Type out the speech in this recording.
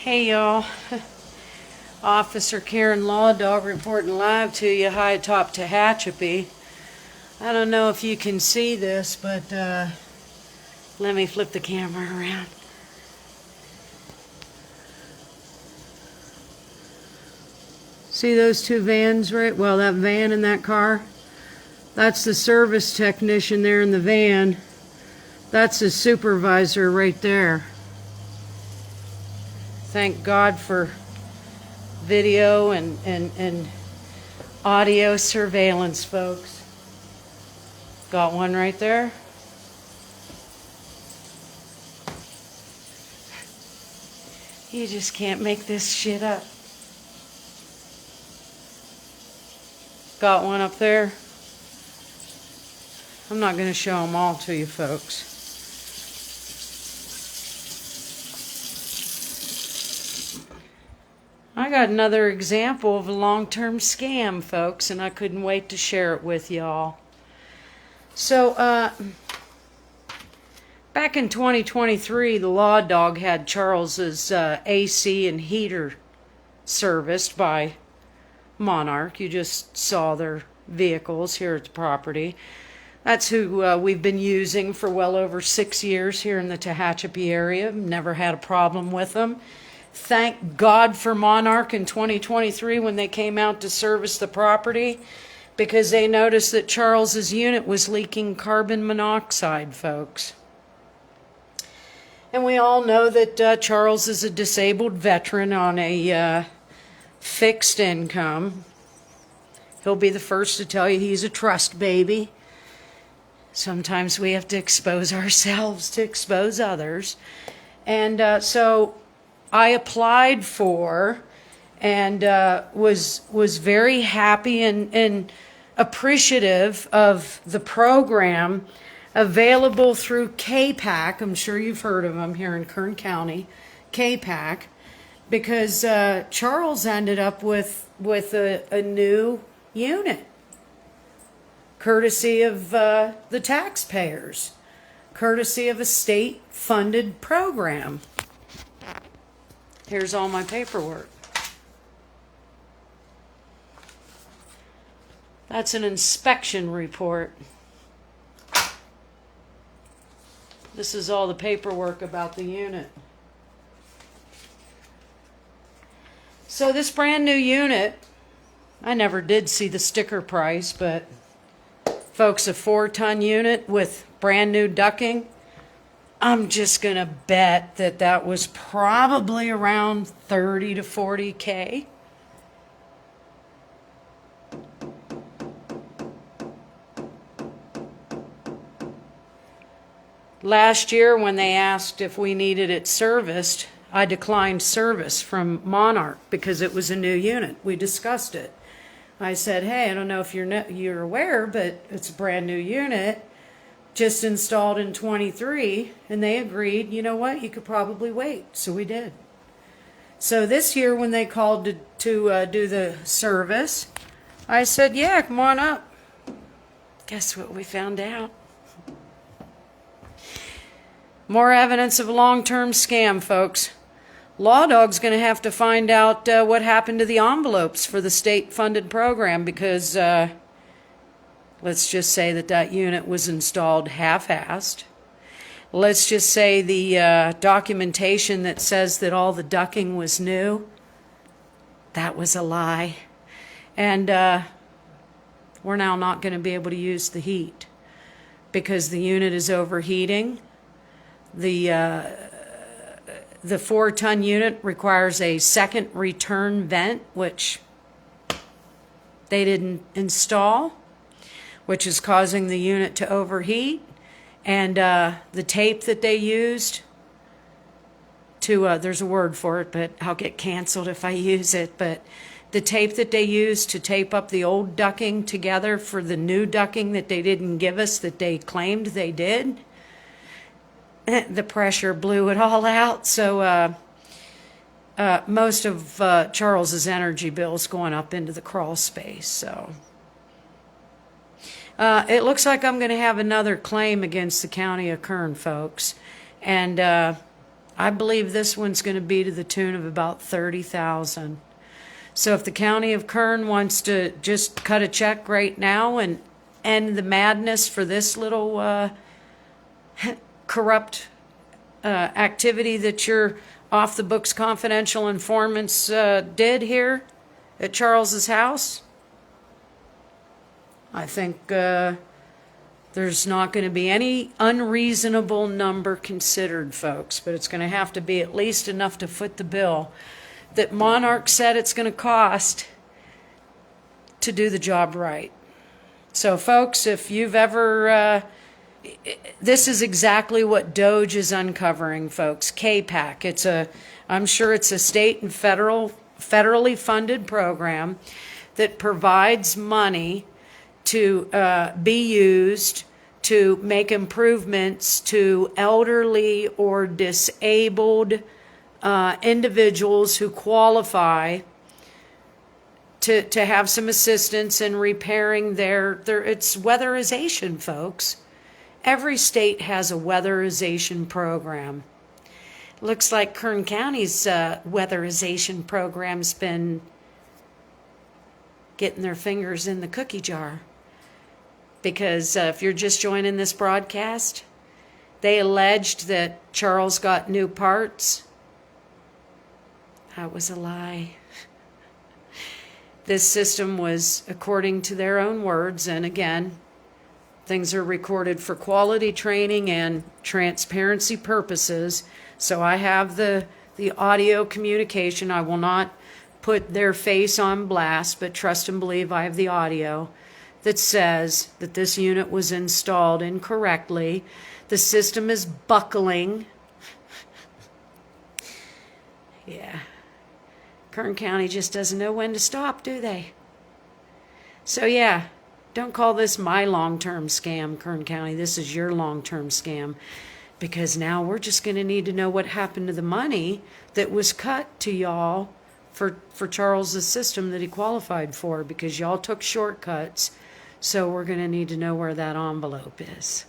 Hey y'all, Officer Karen Law Dog reporting live to you high atop Tehachapi. I don't know if you can see this, but let me flip the camera around. See those two vans, right? Well, that van and that car, that's the service technician there in the van. That's the supervisor right there. Thank God for video and audio surveillance, folks. Got one right there. You just can't make this shit up. Got one up there. I'm not going to show them all to you, folks. I got another example of a long-term scam, folks, and I couldn't wait to share it with y'all. So, back in 2023, the Law Dog had Charles's AC and heater serviced by Monarch. You just saw their vehicles here at the property. That's who we've been using for well over 6 years here in the Tehachapi area. Never had a problem with them. Thank God for Monarch in 2023 when they came out to service the property, because they noticed that Charles's unit was leaking carbon monoxide, folks. And we all know that Charles is a disabled veteran on a fixed income. He'll be the first to tell you he's a trust baby. Sometimes we have to expose ourselves to expose others. And so I applied for and was very happy and appreciative of the program available through CAPK. I'm sure you've heard of them here in Kern County, CAPK, because Charles ended up with a new unit, courtesy of the taxpayers, courtesy of a state-funded program. Here's all my paperwork. That's an inspection report. This is all the paperwork about the unit. So this brand new unit, I never did see the sticker price, but folks, a 4-ton unit with brand new ducting, I'm just going to bet that that was probably around 30 to 40K. Last year when they asked if we needed it serviced, I declined service from Monarch because it was a new unit. We discussed it. I said, hey, I don't know if you're aware, but it's a brand new unit, just installed in 23, and they agreed, you know what, you could probably wait. So we did. So this year when they called to do the service, I said, yeah, come on up. Guess what we found out? More evidence of a long-term scam, folks. Law Dog's going to have to find out what happened to the envelopes for the state-funded program, because let's just say that unit was installed half-assed. Let's just say the documentation that says that all the ducting was new, that was a lie. And we're now not going to be able to use the heat because the unit is overheating. The 4-ton unit requires a second return vent, which they didn't install, which is causing the unit to overheat. And the tape that they used to, there's a word for it, but I'll get canceled if I use it, but the tape that they used to tape up the old ducting together for the new ducting that they didn't give us, that they claimed they did, the pressure blew it all out. So most of Charles's energy bill's going up into the crawl space. So it looks like I'm going to have another claim against the County of Kern, folks. And I believe this one's going to be to the tune of about $30,000. So if the County of Kern wants to just cut a check right now and end the madness for this little corrupt activity that your off the books confidential informants did here at Charles's house, I think there's not going to be any unreasonable number considered, folks, but it's going to have to be at least enough to foot the bill that Monarch said it's going to cost to do the job right. So, folks, if you've ever, this is exactly what DOGE is uncovering, folks. CAPK. I'm sure it's a state and federally funded program that provides money to be used to make improvements to elderly or disabled individuals who qualify to have some assistance in repairing their it's weatherization, folks. Every state has a weatherization program. Looks like Kern County's weatherization program's been getting their fingers in the cookie jar. Because if you're just joining this broadcast, they alleged that Charles got new parts. That was a lie. This system was, according to their own words, and again, things are recorded for quality training and transparency purposes. So I have the audio communication. I will not put their face on blast, but trust and believe I have the audio that says that this unit was installed incorrectly. The system is buckling. Yeah. Kern County just doesn't know when to stop, do they? So yeah, don't call this my long-term scam, Kern County. This is your long-term scam. Because now we're just going to need to know what happened to the money that was cut to y'all for Charles's system that he qualified for, because y'all took shortcuts. So we're going to need to know where that envelope is.